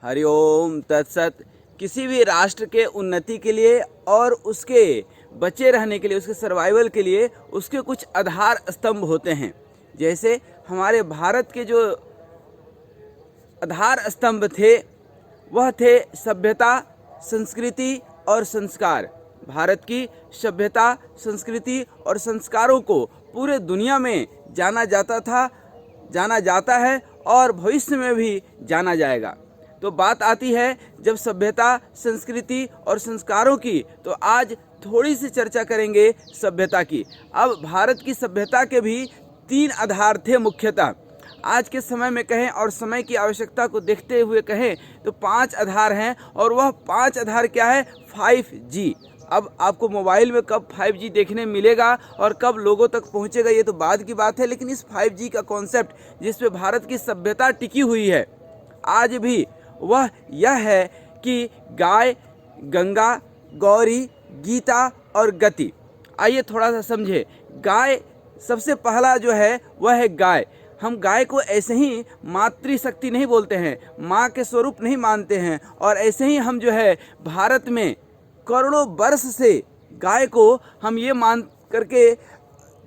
हरिओम तत्सत। किसी भी राष्ट्र के उन्नति के लिए और उसके बचे रहने के लिए, उसके सर्वाइवल के लिए उसके कुछ आधार स्तंभ होते हैं। जैसे हमारे भारत के जो आधार स्तंभ थे वह थे सभ्यता, संस्कृति और संस्कार। भारत की सभ्यता, संस्कृति और संस्कारों को पूरे दुनिया में जाना जाता है और भविष्य में भी जाना जाएगा। तो बात आती है जब सभ्यता, संस्कृति और संस्कारों की, तो आज थोड़ी सी चर्चा करेंगे सभ्यता की। अब भारत की सभ्यता के भी 3 आधार थे मुख्यतः। आज के समय में कहें और समय की आवश्यकता को देखते हुए कहें तो 5 आधार हैं, और वह 5 आधार क्या है? 5G। अब आपको मोबाइल में कब 5G देखने मिलेगा और कब लोगों तक पहुंचेगा ये तो बाद की बात है, लेकिन इस 5G का कॉन्सेप्ट जिस पे भारत की सभ्यता टिकी हुई है आज भी, वह यह है कि गाय, गंगा, गौरी, गीता और गति। आइए थोड़ा सा समझे। गाय सबसे पहला जो है वह है गाय। हम गाय को ऐसे ही मातृशक्ति नहीं बोलते हैं, माँ के स्वरूप नहीं मानते हैं, और ऐसे ही हम जो है भारत में करोड़ों वर्ष से गाय को हम ये मान करके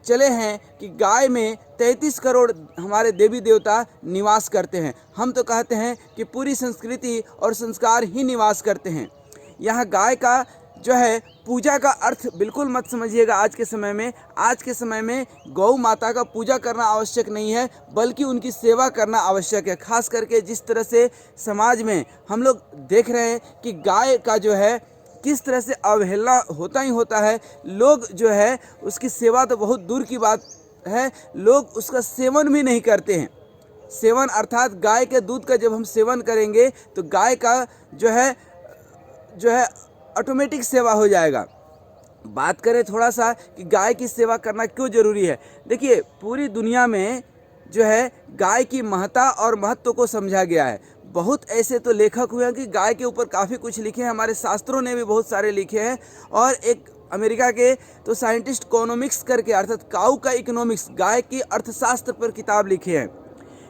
चले हैं कि गाय में 33 करोड़ हमारे देवी देवता निवास करते हैं। हम तो कहते हैं कि पूरी संस्कृति और संस्कार ही निवास करते हैं। यहाँ गाय का जो है पूजा का अर्थ बिल्कुल मत समझिएगा आज के समय में। आज के समय में गौ माता का पूजा करना आवश्यक नहीं है, बल्कि उनकी सेवा करना आवश्यक है। खास करके जिस तरह से समाज में हम लोग देख रहे हैं कि गाय का जो है किस तरह से अवहेलना होता ही होता है। लोग जो है उसकी सेवा तो बहुत दूर की बात है, लोग उसका सेवन भी नहीं करते हैं। सेवन अर्थात गाय के दूध का जब हम सेवन करेंगे तो गाय का जो है ऑटोमेटिक सेवा हो जाएगा। बात करें थोड़ा सा कि गाय की सेवा करना क्यों ज़रूरी है। देखिए, पूरी दुनिया में जो है गाय की महत्ता और महत्व को समझा गया है। बहुत ऐसे तो लेखक हुए हैं कि गाय के ऊपर काफ़ी कुछ लिखे हैं, हमारे शास्त्रों ने भी बहुत सारे लिखे हैं। और एक अमेरिका के तो साइंटिस्ट इकोनॉमिक्स करके, अर्थात काऊ का इकोनॉमिक्स, गाय की अर्थशास्त्र पर किताब लिखे हैं।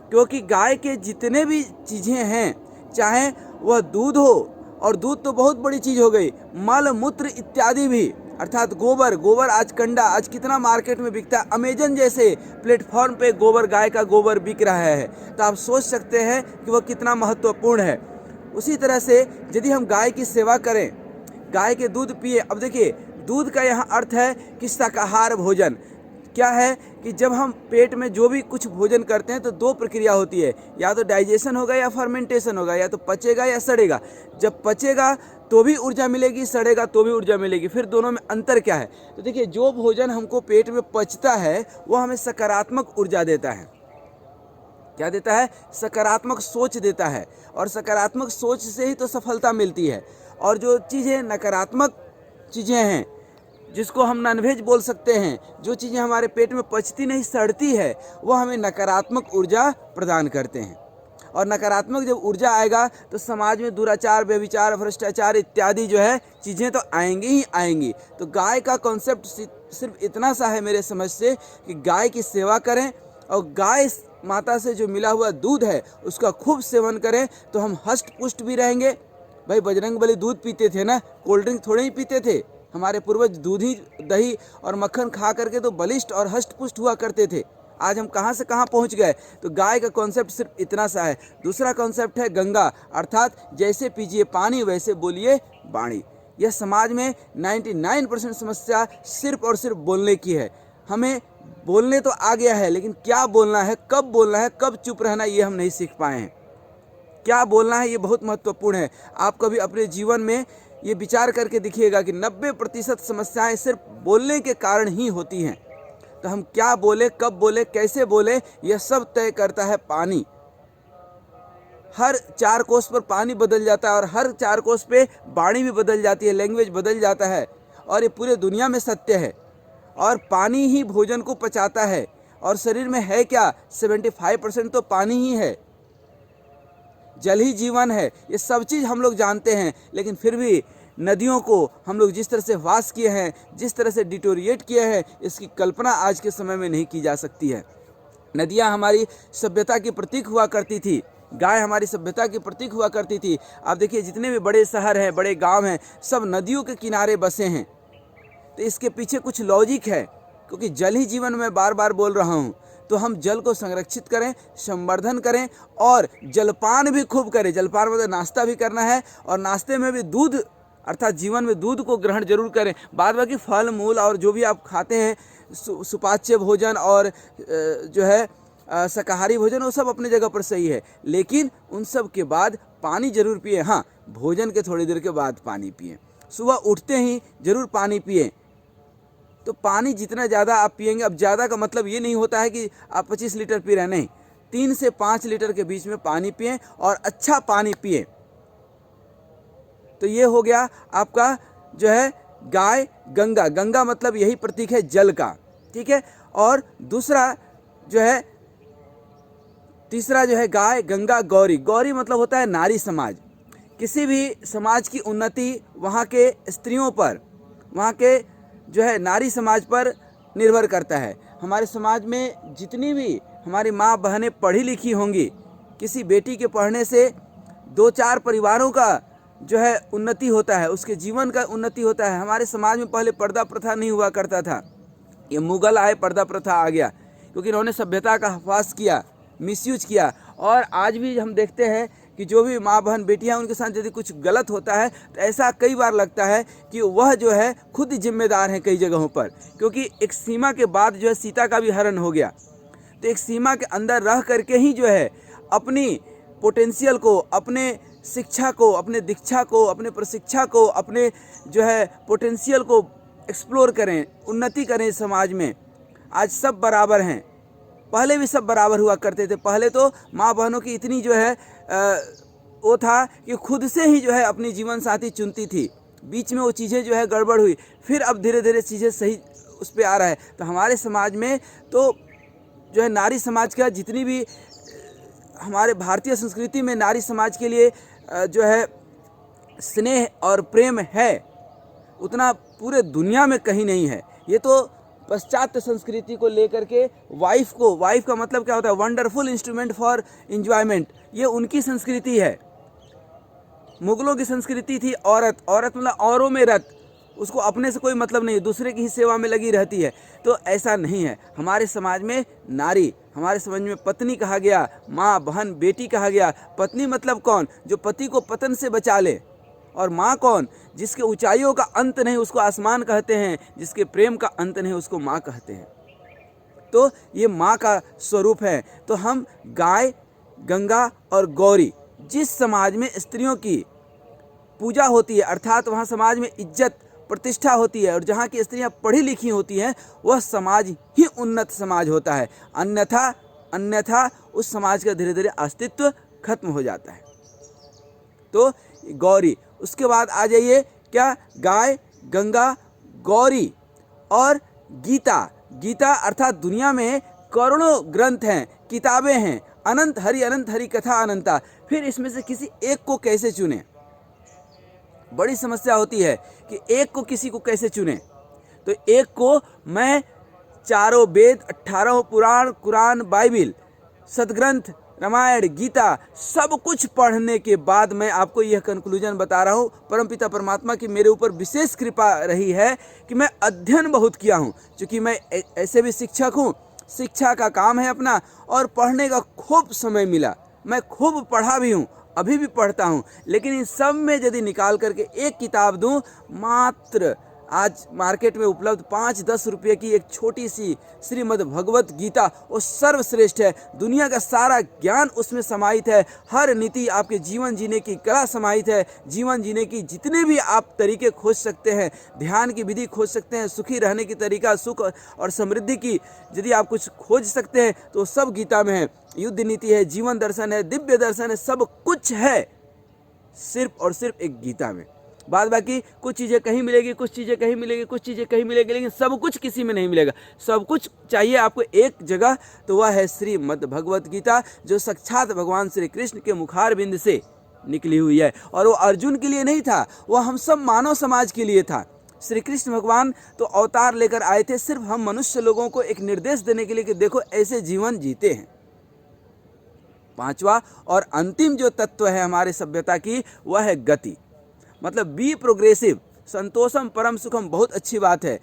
क्योंकि गाय के जितने भी चीज़ें हैं, चाहे वह दूध हो, और दूध तो बहुत बड़ी चीज़ हो गई, मल मूत्र इत्यादि भी, अर्थात गोबर आज कंडा, आज कितना मार्केट में बिकता है। अमेजन जैसे प्लेटफॉर्म पे गोबर, गाय का गोबर बिक रहा है, तो आप सोच सकते हैं कि वह कितना महत्वपूर्ण है। उसी तरह से यदि हम गाय की सेवा करें, गाय के दूध पिए। अब देखिए, दूध का यहाँ अर्थ है कि शाकाहार भोजन। क्या है कि जब हम पेट में जो भी कुछ भोजन करते हैं तो 2 प्रक्रिया होती है, या तो डाइजेशन होगा या फर्मेंटेशन होगा, या तो पचेगा या सड़ेगा। जब पचेगा तो भी ऊर्जा मिलेगी, सड़ेगा तो भी ऊर्जा मिलेगी। फिर दोनों में अंतर क्या है? तो देखिए, जो भोजन हमको पेट में पचता है वो हमें सकारात्मक ऊर्जा देता है। क्या देता है? सकारात्मक सोच देता है, और सकारात्मक सोच से ही तो सफलता मिलती है। और जो चीज़ें नकारात्मक चीज़ें हैं, जिसको हम नॉनवेज बोल सकते हैं, जो चीज़ें हमारे पेट में पचती नहीं, सड़ती है, वो हमें नकारात्मक ऊर्जा प्रदान करते हैं। और नकारात्मक जब ऊर्जा आएगा तो समाज में दुराचार, व्यभिचार, भ्रष्टाचार इत्यादि जो है चीज़ें तो आएंगी ही आएंगी। तो गाय का कॉन्सेप्ट सिर्फ इतना सा है मेरे समझ से कि गाय की सेवा करें, और गाय माता से जो मिला हुआ दूध है उसका खूब सेवन करें, तो हम हष्ट पुष्ट भी रहेंगे। भाई, बजरंगबली दूध पीते थे ना, कोल्ड ड्रिंक थोड़े ही पीते थे। हमारे पूर्वज दूध ही, दही और मक्खन खा करके तो बलिष्ठ और हष्ट पुष्ट हुआ करते थे। आज हम कहाँ से कहाँ पहुँच गए। तो गाय का कॉन्सेप्ट सिर्फ इतना सा है। दूसरा कॉन्सेप्ट है गंगा, अर्थात जैसे पीजिए पानी वैसे बोलिए वाणी। यह समाज में 99% समस्या सिर्फ और सिर्फ बोलने की है। हमें बोलने तो आ गया है, लेकिन क्या बोलना है, कब बोलना है, कब चुप रहना, ये हम नहीं सीख पाए हैं। क्या बोलना है ये बहुत महत्वपूर्ण है। आप कभी अपने जीवन में ये विचार करके देखिएगा कि 90% समस्याएं सिर्फ बोलने के कारण ही होती हैं। तो हम क्या बोले, कब बोले, कैसे बोले, यह सब तय करता है पानी। हर 4 कोस पर पानी बदल जाता है, और हर 4 कोस पे वाणी भी बदल जाती है, लैंग्वेज बदल जाता है। और ये पूरे दुनिया में सत्य है। और पानी ही भोजन को पचाता है, और शरीर में है क्या? 75% तो पानी ही है। जल ही जीवन है, ये सब चीज़ हम लोग जानते हैं। लेकिन फिर भी नदियों को हम लोग जिस तरह से वास किए हैं, जिस तरह से डिटोरिएट किए हैं, इसकी कल्पना आज के समय में नहीं की जा सकती है। नदियाँ हमारी सभ्यता की प्रतीक हुआ करती थी। गाय हमारी सभ्यता की प्रतीक हुआ करती थी। आप देखिए जितने भी बड़े शहर हैं, बड़े गांव हैं, सब नदियों के किनारे बसे हैं। तो इसके पीछे कुछ लॉजिक है, क्योंकि जल ही जीवन में बार बार बोल रहा हूँ। तो हम जल को संरक्षित करें, संवर्धन करें और जलपान भी खूब करें। जलपान मतलब नाश्ता भी करना है और नाश्ते में भी दूध अर्थात जीवन में दूध को ग्रहण जरूर करें। बाद बाकी फल मूल और जो भी आप खाते हैं, सुपाच्य भोजन और जो है शाकाहारी भोजन, वो सब अपनी जगह पर सही है, लेकिन उन सब के बाद पानी जरूर पिए। हाँ, भोजन के थोड़ी देर के बाद पानी पिए, सुबह उठते ही जरूर पानी पिए। तो पानी जितना ज़्यादा आप पिएंगे, अब ज़्यादा का मतलब ये नहीं होता है कि आप 25 लीटर पी रहे हैं, नहीं, 3 से 5 लीटर के बीच में पानी पिएं और अच्छा पानी पिएं। तो ये हो गया आपका जो है गाय गंगा। गंगा मतलब यही प्रतीक है जल का, ठीक है। और दूसरा जो है, तीसरा जो है गाय गंगा गौरी। गौरी मतलब होता है नारी समाज। किसी भी समाज की उन्नति वहाँ के स्त्रियों पर, वहाँ के जो है नारी समाज पर निर्भर करता है। हमारे समाज में जितनी भी हमारी माँ बहनें पढ़ी लिखी होंगी, किसी बेटी के पढ़ने से 2-4 परिवारों का जो है उन्नति होता है, उसके जीवन का उन्नति होता है। हमारे समाज में पहले पर्दा प्रथा नहीं हुआ करता था, ये मुगल आए पर्दा प्रथा आ गया, क्योंकि इन्होंने सभ्यता का हवास किया, मिसयूज किया। और आज भी हम देखते हैं कि जो भी माँ बहन बेटियां, उनके साथ यदि कुछ गलत होता है तो ऐसा कई बार लगता है कि वह जो है खुद जिम्मेदार हैं कई जगहों पर, क्योंकि एक सीमा के बाद जो है सीता का भी हरण हो गया। तो एक सीमा के अंदर रह करके ही जो है अपनी पोटेंशियल को, अपने शिक्षा को, अपने दीक्षा को, अपने प्रशिक्षा को, अपने जो है पोटेंशियल को एक्सप्लोर करें, उन्नति करें समाज में। आज सब बराबर हैं, पहले भी सब बराबर हुआ करते थे। पहले तो माँ बहनों की इतनी जो है वो था कि खुद से ही जो है अपनी जीवन साथी चुनती थी। बीच में वो चीज़ें जो है गड़बड़ हुई, फिर अब धीरे धीरे चीज़ें सही उस पर आ रहा है। तो हमारे समाज में तो जो है नारी समाज का जितनी भी हमारे भारतीय संस्कृति में नारी समाज के लिए जो है स्नेह और प्रेम है, उतना पूरे दुनिया में कहीं नहीं है। ये तो पाश्चात्य संस्कृति को लेकर के वाइफ का मतलब क्या होता है, वंडरफुल इंस्ट्रूमेंट फॉर एंजॉयमेंट, ये उनकी संस्कृति है। मुगलों की संस्कृति थी औरत मतलब औरों में रत, उसको अपने से कोई मतलब नहीं, दूसरे की ही सेवा में लगी रहती है। तो ऐसा नहीं है हमारे समाज में। नारी हमारे समाज में पत्नी कहा गया, माँ बहन बेटी कहा गया। पत्नी मतलब कौन, जो पति को पतन से बचा ले। और माँ कौन, जिसके ऊंचाइयों का अंत नहीं उसको आसमान कहते हैं, जिसके प्रेम का अंत नहीं उसको माँ कहते हैं। तो ये माँ का स्वरूप है। तो हम गाय गंगा और गौरी, जिस समाज में स्त्रियों की पूजा होती है, अर्थात वहाँ समाज में इज्जत प्रतिष्ठा होती है और जहाँ की स्त्रियाँ पढ़ी लिखी होती हैं, वह समाज ही उन्नत समाज होता है। अन्यथा उस समाज का धीरे धीरे अस्तित्व खत्म हो जाता है। तो गौरी, उसके बाद आ जाइए क्या, गाय गंगा गौरी और गीता। गीता अर्थात दुनिया में करोड़ों ग्रंथ हैं, किताबें हैं, अनंत हरि कथा अनंता। फिर इसमें से किसी एक को कैसे चुने, बड़ी समस्या होती है कि एक को किसी को कैसे चुने। तो एक को मैं चारों वेद, 18 पुराण, कुरान, बाइबिल, सदग्रंथ, रामायण, गीता सब कुछ पढ़ने के बाद मैं आपको यह कंक्लूजन बता रहा हूँ। परमपिता परमात्मा की मेरे ऊपर विशेष कृपा रही है कि मैं अध्ययन बहुत किया हूँ, क्योंकि मैं ऐसे भी शिक्षक हूँ, शिक्षा का काम है अपना, और पढ़ने का खूब समय मिला। मैं खूब पढ़ा भी हूँ, अभी भी पढ़ता हूँ। लेकिन इन सब में यदि निकाल करके एक किताब दूँ, मात्र आज मार्केट में उपलब्ध 5-10 रुपये की एक छोटी सी श्रीमद् भगवत गीता, वो सर्वश्रेष्ठ है। दुनिया का सारा ज्ञान उसमें समाहित है, हर नीति, आपके जीवन जीने की कला समाहित है। जीवन जीने की जितने भी आप तरीके खोज सकते हैं, ध्यान की विधि खोज सकते हैं, सुखी रहने की तरीका, सुख और समृद्धि की यदि आप कुछ खोज सकते हैं तो सब गीता में है। युद्ध नीति है, जीवन दर्शन है, दिव्य दर्शन है, सब कुछ है सिर्फ और सिर्फ एक गीता में। बाद बाकी कुछ चीज़ें कहीं मिलेगी, कुछ चीज़ें कहीं मिलेगी, कुछ चीज़ें कहीं मिलेगी, लेकिन सब कुछ किसी में नहीं मिलेगा। सब कुछ चाहिए आपको एक जगह, तो वह है श्रीमद् भगवत गीता, जो साक्षात भगवान श्री कृष्ण के मुखारबिंद से निकली हुई है। और वो अर्जुन के लिए नहीं था, वह हम सब मानव समाज के लिए था। श्री कृष्ण भगवान तो अवतार लेकर आए थे सिर्फ हम मनुष्य लोगों को एक निर्देश देने के लिए कि देखो ऐसे जीवन जीते हैं। पांचवा और अंतिम जो तत्व है हमारे सभ्यता की, वह है गति। मतलब बी प्रोग्रेसिव। संतोषम परम सुखम बहुत अच्छी बात है,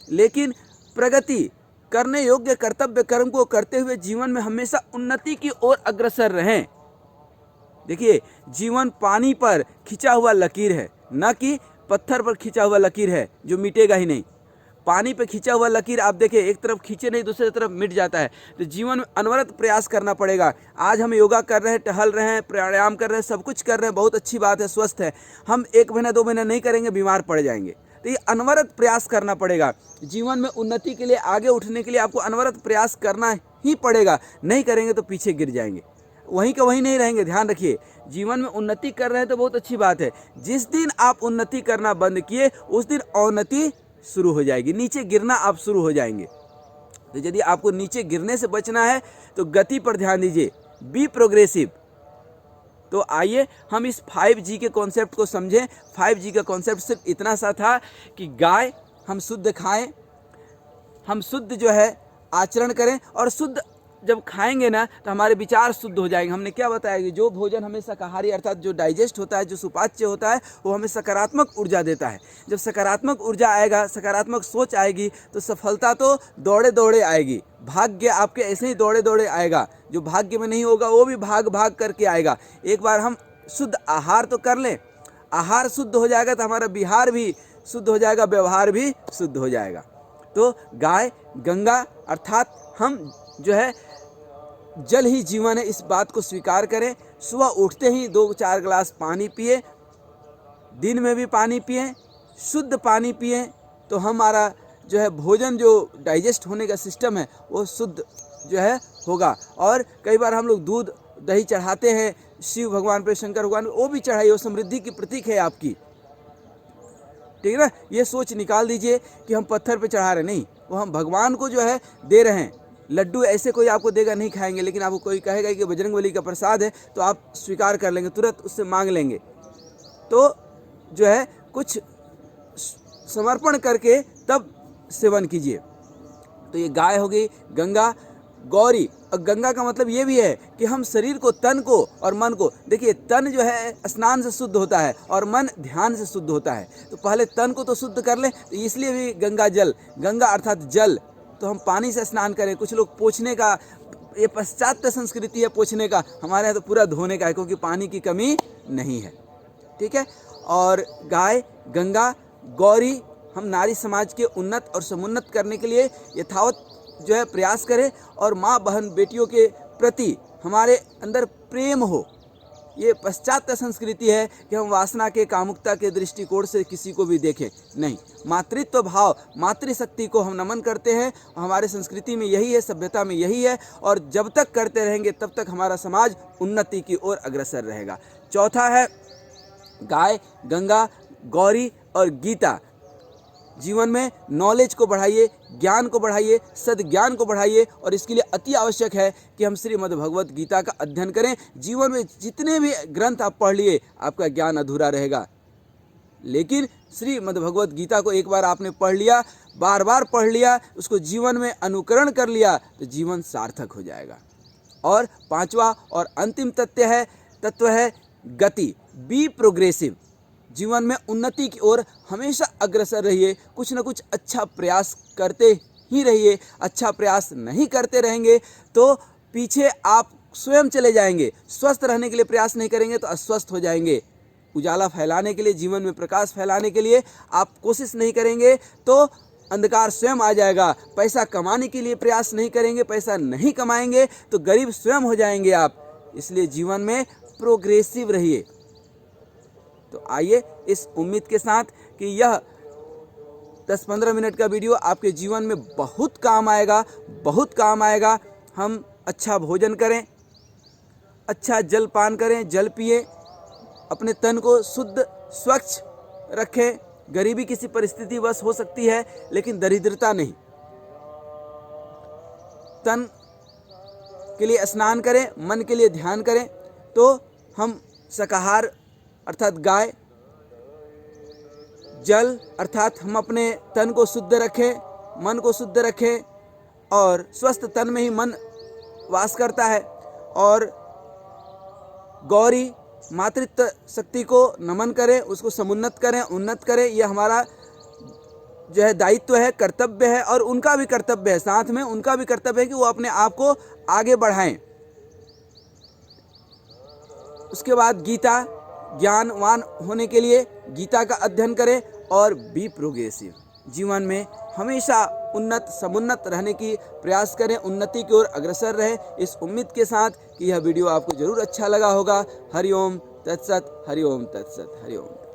लेकिन प्रगति करने योग्य कर्तव्य कर्म को करते हुए जीवन में हमेशा उन्नति की ओर अग्रसर रहें। देखिए, जीवन पानी पर खिंचा हुआ लकीर है, न कि पत्थर पर खिंचा हुआ लकीर है जो मिटेगा ही नहीं। पानी पर खिंचा हुआ लकीर आप देखिए, एक तरफ खींचे नहीं दूसरी तरफ मिट जाता है। तो जीवन में अनवरत प्रयास करना पड़ेगा। आज हम योगा कर रहे हैं, टहल रहे हैं, प्राणायाम कर रहे हैं, सब कुछ कर रहे हैं, बहुत अच्छी बात है, स्वस्थ है। हम 1 महीना 2 महीना नहीं करेंगे, बीमार पड़ जाएंगे। तो ये अनवरत प्रयास करना पड़ेगा। जीवन में उन्नति के लिए, आगे उठने के लिए आपको अनवरत प्रयास करना ही पड़ेगा। नहीं करेंगे तो पीछे गिर जाएंगे, वहीं का वहीं नहीं रहेंगे। ध्यान रखिए, जीवन में उन्नति कर रहे हैं तो बहुत अच्छी बात है। जिस दिन आप उन्नति करना बंद किए, उस दिन अवनति शुरू हो जाएगी, नीचे गिरना आप शुरू हो जाएंगे। तो यदि आपको नीचे गिरने से बचना है तो गति पर ध्यान दीजिए, बी प्रोग्रेसिव। तो आइए हम इस 5G के कॉन्सेप्ट को समझें। 5G का कॉन्सेप्ट सिर्फ इतना सा था कि गाय हम शुद्ध खाएं, हम शुद्ध जो है आचरण करें, और शुद्ध जब खाएंगे ना तो हमारे विचार शुद्ध हो जाएंगे। हमने क्या बताया कि जो भोजन हमें शाकाहारी अर्थात जो डाइजेस्ट होता है, जो सुपाच्य होता है, वो हमें सकारात्मक ऊर्जा देता है। जब सकारात्मक ऊर्जा आएगा, सकारात्मक सोच आएगी, तो सफलता तो दौड़े दौड़े आएगी। भाग्य आपके ऐसे ही दौड़े दौड़े आएगा। जो भाग्य में नहीं होगा वो भी भाग भाग करके आएगा। एक बार हम शुद्ध आहार तो कर लें, आहार शुद्ध हो जाएगा तो हमारा विहार भी शुद्ध हो जाएगा, व्यवहार भी शुद्ध हो जाएगा। तो गाय गंगा अर्थात हम जो है जल ही जीवन है, इस बात को स्वीकार करें। सुबह उठते ही 2-4 गिलास पानी पिए, दिन में भी पानी पिए, शुद्ध पानी पिए, तो हमारा जो है भोजन जो डाइजेस्ट होने का सिस्टम है वो शुद्ध जो है होगा। और कई बार हम लोग दूध दही चढ़ाते हैं शिव भगवान पे, शंकर भगवान पे, वो भी चढ़ाइए, वो समृद्धि की प्रतीक है आपकी, ठीक है ना। ये सोच निकाल दीजिए कि हम पत्थर पे चढ़ा रहे, नहीं, वो हम भगवान को जो है दे रहे हैं। लड्डू ऐसे कोई आपको देगा नहीं खाएंगे, लेकिन आपको कोई कहेगा कि बजरंगबली का प्रसाद है तो आप स्वीकार कर लेंगे, तुरंत उससे मांग लेंगे। तो जो है कुछ समर्पण करके तब सेवन कीजिए। तो ये गाय हो गई, गंगा गौरी। और गंगा का मतलब ये भी है कि हम शरीर को, तन को और मन को, देखिए तन जो है स्नान से शुद्ध होता है और मन ध्यान से शुद्ध होता है। तो पहले तन को तो शुद्ध कर लें, तो इसलिए भी गंगा जल, गंगा अर्थात जल, तो हम पानी से स्नान करें। कुछ लोग पोंछने का, ये पाश्चात्य संस्कृति है पोंछने का, हमारे यहाँ तो पूरा धोने का है, क्योंकि पानी की कमी नहीं है, ठीक है। और गाय गंगा गौरी, हम नारी समाज के उन्नत और समुन्नत करने के लिए यथावत जो है प्रयास करें, और माँ बहन बेटियों के प्रति हमारे अंदर प्रेम हो। ये पाश्चात्य संस्कृति है कि हम वासना के, कामुकता के दृष्टिकोण से किसी को भी देखें, नहीं, मातृत्व भाव, मातृशक्ति को हम नमन करते हैं। हमारे संस्कृति में यही है, सभ्यता में यही है, और जब तक करते रहेंगे तब तक हमारा समाज उन्नति की ओर अग्रसर रहेगा। चौथा है गाय गंगा गौरी और गीता। जीवन में नॉलेज को बढ़ाइए, ज्ञान को बढ़ाइए, सद्ज्ञान को बढ़ाइए, और इसके लिए अति आवश्यक है कि हम श्रीमद् भगवत गीता का अध्ययन करें। जीवन में जितने भी ग्रंथ आप पढ़ लिए, आपका ज्ञान अधूरा रहेगा, लेकिन श्रीमद् भगवत गीता को एक बार आपने पढ़ लिया, बार बार पढ़ लिया, उसको जीवन में अनुकरण कर लिया, तो जीवन सार्थक हो जाएगा। और पांचवा और अंतिम तत्व है गति, बी प्रोग्रेसिव। जीवन में उन्नति की ओर हमेशा अग्रसर रहिए, कुछ न कुछ अच्छा प्रयास करते ही रहिए। अच्छा प्रयास नहीं करते रहेंगे तो पीछे आप स्वयं चले जाएंगे। स्वस्थ रहने के लिए प्रयास नहीं करेंगे तो अस्वस्थ हो जाएंगे। उजाला फैलाने के लिए, जीवन में प्रकाश फैलाने के लिए आप कोशिश नहीं करेंगे तो अंधकार स्वयं आ जाएगा। पैसा कमाने के लिए प्रयास नहीं करेंगे, पैसा नहीं कमाएंगे तो गरीब स्वयं हो जाएंगे आप। इसलिए जीवन में प्रोग्रेसिव रहिए। तो आइए इस उम्मीद के साथ कि यह 10-15 मिनट का वीडियो आपके जीवन में बहुत काम आएगा, बहुत काम आएगा। हम अच्छा भोजन करें, अच्छा जल पान करें, जल पिए, अपने तन को शुद्ध स्वच्छ रखें। गरीबी किसी परिस्थिति वश हो सकती है, लेकिन दरिद्रता नहीं। तन के लिए स्नान करें, मन के लिए ध्यान करें, तो हम शाकाहार अर्थात गाय, जल अर्थात हम अपने तन को शुद्ध रखें, मन को शुद्ध रखें, और स्वस्थ तन में ही मन वास करता है। और गौरी मातृत्व शक्ति को नमन करें, उसको समुन्नत करें, उन्नत करें। यह हमारा जो है दायित्व है, कर्तव्य है, और उनका भी कर्तव्य है, साथ में उनका भी कर्तव्य है कि वो अपने आप को आगे बढ़ाएं। उसके बाद गीता, ज्ञानवान होने के लिए गीता का अध्ययन करें और बी प्रोग्रेसिव, जीवन में हमेशा उन्नत समुन्नत रहने की प्रयास करें, उन्नति की ओर अग्रसर रहे, इस उम्मीद के साथ कि यह वीडियो आपको जरूर अच्छा लगा होगा। हरिओम तत्सत, हरिओम तत्सत, हरिओम।